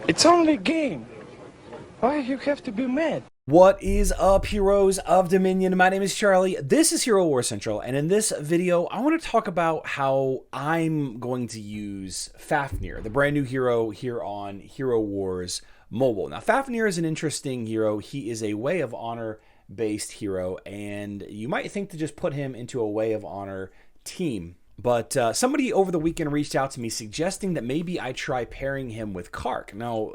It's only a game. Why you have to be mad? What is up, heroes of Dominion? My name is Charlie. This is Hero War Central, and in this video, I want to talk about how I'm going to use Fafnir, the brand new hero here on Hero Wars Mobile. Now, Fafnir is an interesting hero. He is a Way of Honor based hero, and you might think to just put him into a Way of Honor team. But somebody over the weekend reached out to me suggesting that maybe I try pairing him with Karkh. Now,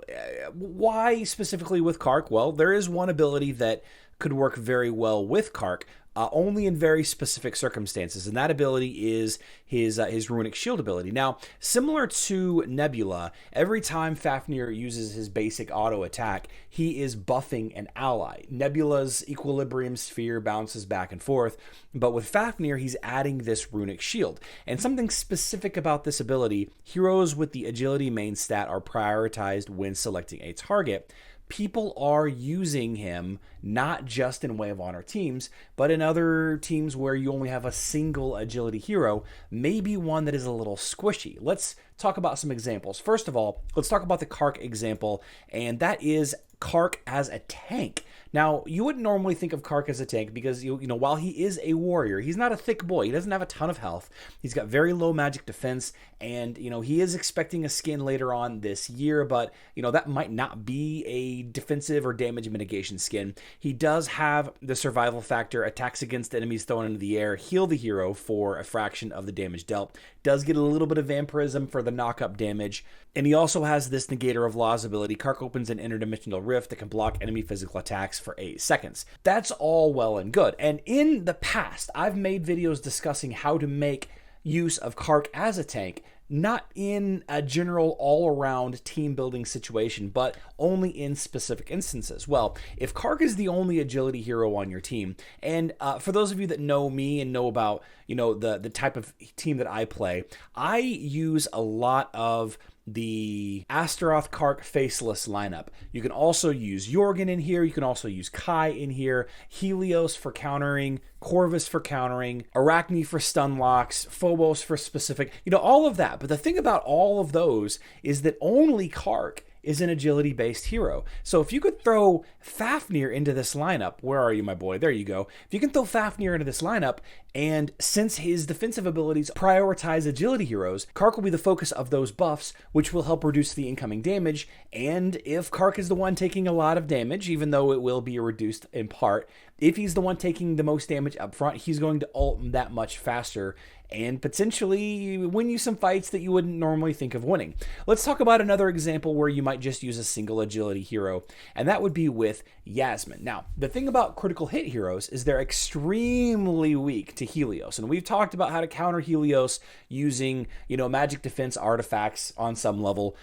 why specifically with Karkh? Well, there is one ability that could work very well with Karkh, only in very specific circumstances, and that ability is his Runic Shield ability. Now, similar to Nebula, every time Fafnir uses his basic auto attack, he is buffing an ally. Nebula's Equilibrium Sphere bounces back and forth, but with Fafnir, he's adding this Runic Shield. And something specific about this ability, heroes with the Agility main stat are prioritized when selecting a target. People are using him not just in Way of Honor teams, but in other teams where you only have a single agility hero, maybe one that is a little squishy. Let's talk about some examples. First of all, let's talk about the Karkh example, and that is Karkh as a tank. Now, you wouldn't normally think of Karkh as a tank because, you know, while he is a warrior, he's not a thick boy. He doesn't have a ton of health. He's got very low magic defense, and, you know, he is expecting a skin later on this year, but, you know, that might not be a defensive or damage mitigation skin. He does have the survival factor, attacks against enemies thrown into the air, heal the hero for a fraction of the damage dealt. Does get a little bit of vampirism for the knock-up damage, and he also has this Negator of Laws ability. Karkh opens an interdimensional rift that can block enemy physical attacks for 8 seconds. That's all well and good. And in the past, I've made videos discussing how to make use of Karkh as a tank, not in a general all-around team-building situation, but only in specific instances. Well, if Karkh is the only agility hero on your team, and for those of you that know me and know about, you know, the type of team that I play, I use a lot of the Astaroth Karkh Faceless lineup. You can also use Jorgen in here. You can also use Kai in here. Helios for countering, Corvus for countering, Arachne for stun locks, Phobos for specific, you know, all of that. But the thing about all of those is that only Karkh is an agility-based hero. So if you could throw Fafnir into this lineup, where are you, my boy? There you go. If you can throw Fafnir into this lineup, and since his defensive abilities prioritize agility heroes, Karkh will be the focus of those buffs, which will help reduce the incoming damage. And if Karkh is the one taking a lot of damage, even though it will be reduced in part, if he's the one taking the most damage up front, he's going to ult that much faster and potentially win you some fights that you wouldn't normally think of winning. Let's talk about another example where you might just use a single agility hero, and that would be with Yasmine. Now, the thing about critical hit heroes is they're extremely weak to Helios, and we've talked about how to counter Helios using, you know, magic defense artifacts on some level.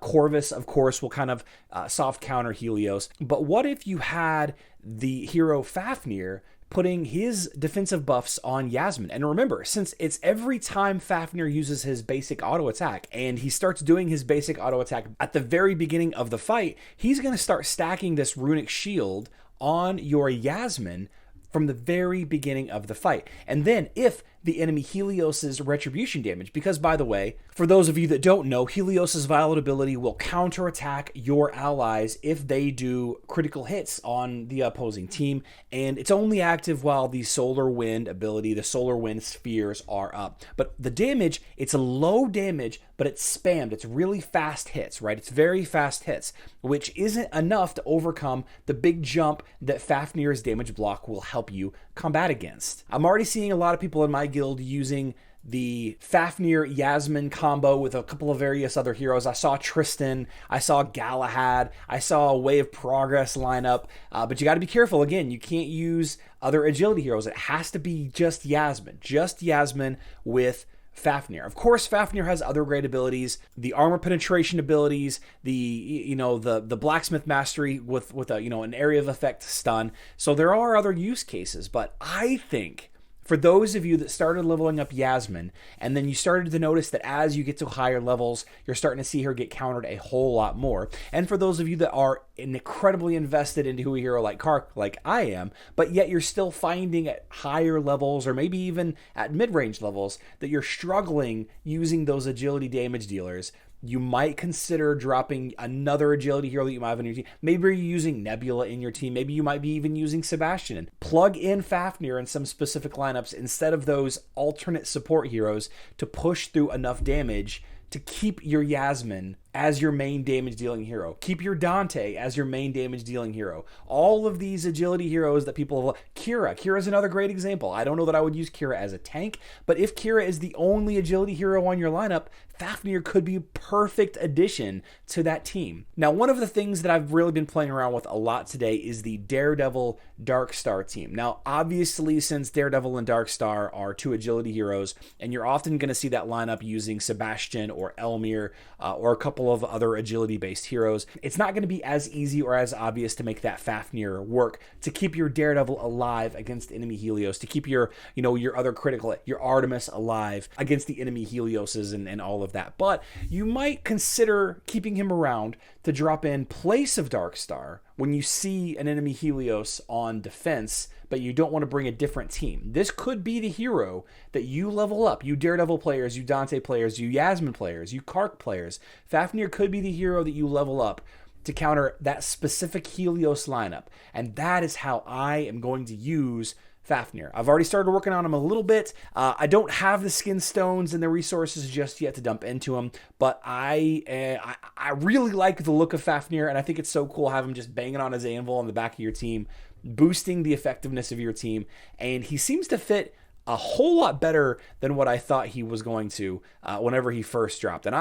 Corvus, of course, will kind of soft counter Helios, but what if you had the hero Fafnir putting his defensive buffs on Yasmine? And remember, since it's every time Fafnir uses his basic auto attack, and he starts doing his basic auto attack at the very beginning of the fight, he's going to start stacking this Runic Shield on your Yasmine from the very beginning of the fight. And then if the enemy Helios's retribution damage, because by the way, for those of you that don't know, Helios's Violet ability will counterattack your allies if they do critical hits on the opposing team, and it's only active while the Solar Wind ability, the Solar Wind spheres are up. But the damage, it's a low damage, but it's spammed. It's really fast hits, right? It's very fast hits, which isn't enough to overcome the big jump that Fafnir's damage block will help you combat against. I'm already seeing a lot of people in my guild using the Fafnir Yasmine combo with a couple of various other heroes. I saw Tristan, I saw Galahad, I saw a Way of Progress lineup, but you got to be careful. Again, you can't use other agility heroes. It has to be just Yasmine with Fafnir. Of course, Fafnir has other great abilities, the armor penetration abilities, the blacksmith mastery with a, an area of effect stun. So there are other use cases, but I think for those of you that started leveling up Yasmine, and then you started to notice that as you get to higher levels, you're starting to see her get countered a whole lot more. And for those of you that are incredibly invested into a hero like Karkh, like I am, but yet you're still finding at higher levels, or maybe even at mid-range levels, that you're struggling using those agility damage dealers, you might consider dropping another agility hero that you might have in your team. Maybe you're using Nebula in your team. Maybe you might be even using Sebastian. Plug in Fafnir in some specific lineups instead of those alternate support heroes to push through enough damage to keep your Yasmine as your main damage dealing hero. Keep your Dante as your main damage dealing hero. All of these agility heroes that people have... Kira is another great example. I don't know that I would use Kira as a tank, but if Kira is the only agility hero on your lineup, Fafnir could be a perfect addition to that team. Now, one of the things that I've really been playing around with a lot today is the Daredevil Darkstar team. Now, obviously, since Daredevil and Darkstar are two agility heroes, and you're often going to see that lineup using Sebastian or Elmir or a couple of other agility-based heroes, it's not going to be as easy or as obvious to make that Fafnir work to keep your Daredevil alive against enemy Helios, to keep your, your other critical, your Artemis alive against the enemy Helioses and all of that. But you might consider keeping him around to drop in place of Darkstar when you see an enemy Helios on defense, but you don't want to bring a different team. This could be the hero that you level up. You Daredevil players, you Dante players, you Yasmine players, you Karkh players. Fafnir could be the hero that you level up to counter that specific Helios lineup. And that is how I am going to use Fafnir. I've already started working on him a little bit. I don't have the skin stones and the resources just yet to dump into him, but I really like the look of Fafnir, and I think it's so cool to have him just banging on his anvil on the back of your team, boosting the effectiveness of your team, and he seems to fit a whole lot better than what I thought he was going to whenever he first dropped. And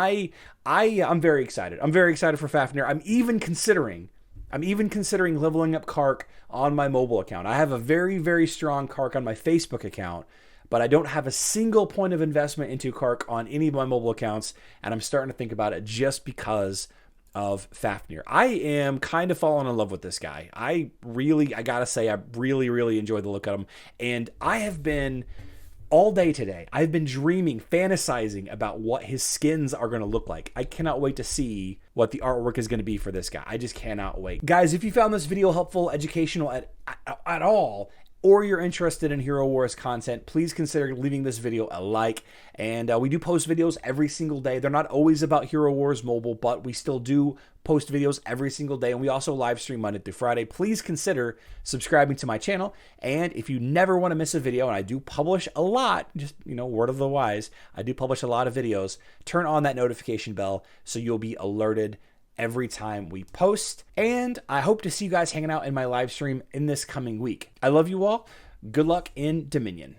I'm very excited. I'm very excited for Fafnir. I'm even considering leveling up Karkh on my mobile account. I have a very, very strong Karkh on my Facebook account, but I don't have a single point of investment into Karkh on any of my mobile accounts, and I'm starting to think about it just because of Fafnir. I am kind of falling in love with this guy. I gotta say, I really, really enjoy the look of him, and I have been... all day today, I've been dreaming, fantasizing about what his skins are going to look like. I cannot wait to see what the artwork is going to be for this guy. I just cannot wait. Guys, if you found this video helpful, educational at all, or you're interested in Hero Wars content, please consider leaving this video a like. And we do post videos every single day. They're not always about Hero Wars Mobile, but we still do post videos every single day. And we also live stream Monday through Friday. Please consider subscribing to my channel. And if you never want to miss a video, and I do publish a lot, just, word of the wise, I do publish a lot of videos, turn on that notification bell so you'll be alerted every time we post. And I hope to see you guys hanging out in my live stream in this coming week. I love you all. Good luck in Dominion.